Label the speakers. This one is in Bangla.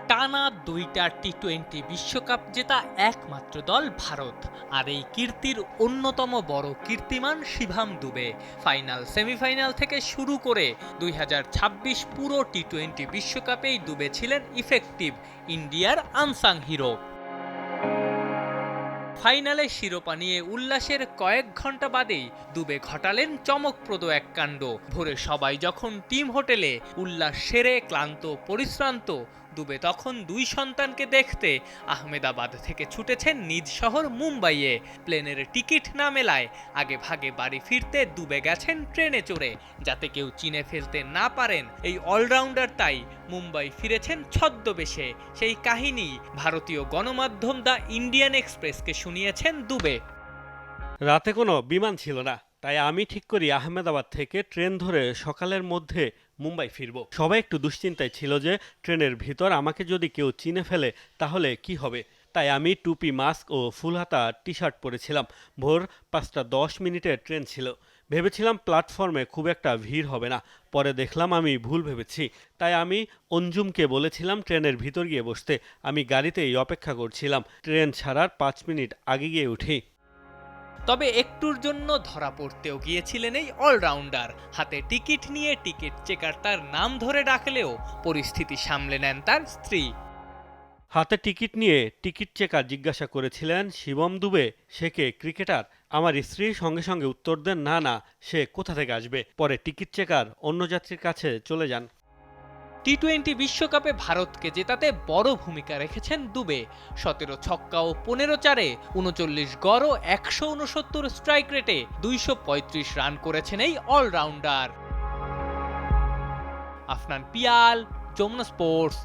Speaker 1: টানা দুইটা টি-20 বিশ্বকাপ জেতা একমাত্র দল ভারত। আর এই কীর্তির অন্যতম বড় কীর্তিমান শিভাম দুবে। ফাইনাল, সেমিফাইনাল থেকে শুরু করে 2026 পুরো টি-20 বিশ্বকাপেই দুবে ছিলেন ইফেক্টিভ, ইন্ডিয়ার আনসাং হিরো। ফাইনালে শিরোপা নিয়ে উল্লাসের কয়েক ঘন্টা বাদেই দুবে ঘটালেন চমকপ্রদ এক কাণ্ড। ভোরে সবাই যখন টিম হোটেলে উল্লাস সেরে ক্লান্ত পরিশ্রান্ত, দুবে তখন দুই সন্তানকে দেখতে আহমেদাবাদ থেকে ছুটেছেন নিজ শহর মুম্বাইয়ে। প্লেনের টিকিট না মেলায় আগে ভাগে বাড়ি ফিরতে দুবে গেছেন ট্রেনে চড়ে, যাতে কেউ চিনে ফেলতে না পারেন এই অলরাউন্ডার। তাই মুম্বাই ফিরেছেন ছদ্মবেশে। সেই কাহিনী ভারতীয় গণমাধ্যম দ্য ইন্ডিয়ান এক্সপ্রেসকে শুনিয়েছেন দুবে।
Speaker 2: রাতে কোনো বিমান ছিল না, তাই আমি ঠিক করি আহমেদাবাদ থেকে ট্রেন ধরে সকালের মধ্যে মুম্বাই ফিরব। সবাই একটু দুশ্চিন্তায় ছিল যে ট্রেনের ভিতর আমাকে যদি কেউ চিনে ফেলে তাহলে কি হবে। তাই আমি টুপি, মাস্ক ও ফুলহাতা টি শার্ট পরেছিলাম। ভোর 5:10 ট্রেন ছিল। ভেবেছিলাম প্ল্যাটফর্মে খুব একটা ভিড় হবে না। পরে দেখলাম আমি ভুল ভেবেছি। তাই আমি অঞ্জুমকে বলেছিলাম ট্রেনের ভিতর গিয়ে বসতে। আমি গাড়িতেই অপেক্ষা করছিলাম। ট্রেন ছাড়ার 5 মিনিট আগে গিয়ে উঠি।
Speaker 1: তবে একটুর জন্য ধরা পড়তেও গিয়েছিলেন এই অলরাউন্ডার। হাতে টিকিট নিয়ে টিকিট চেকার তার নাম ধরে ডাকলেও পরিস্থিতি সামলে নেন তার স্ত্রী।
Speaker 2: হাতে টিকিট নিয়ে টিকিট চেকার জিজ্ঞাসা করেছিলেন, শিবম দুবে সে কে, ক্রিকেটার? আমার স্ত্রী সঙ্গে সঙ্গে উত্তর দেন, না না, সে কোথা থেকে আসবে। পরে টিকিট চেকার অন্য যাত্রীর কাছে চলে যান।
Speaker 1: টি-20 বিশ্বকাপে ভারতকে জেতাতে বড় ভূমিকা রেখেছেন দুবে। 17 ছক্কা ও 15 চারে 39 গড় ও 169 স্ট্রাইক রেটে 235 রান করেছেন এই অলরাউন্ডার। আফনান পিয়াল, যমুনা স্পোর্টস।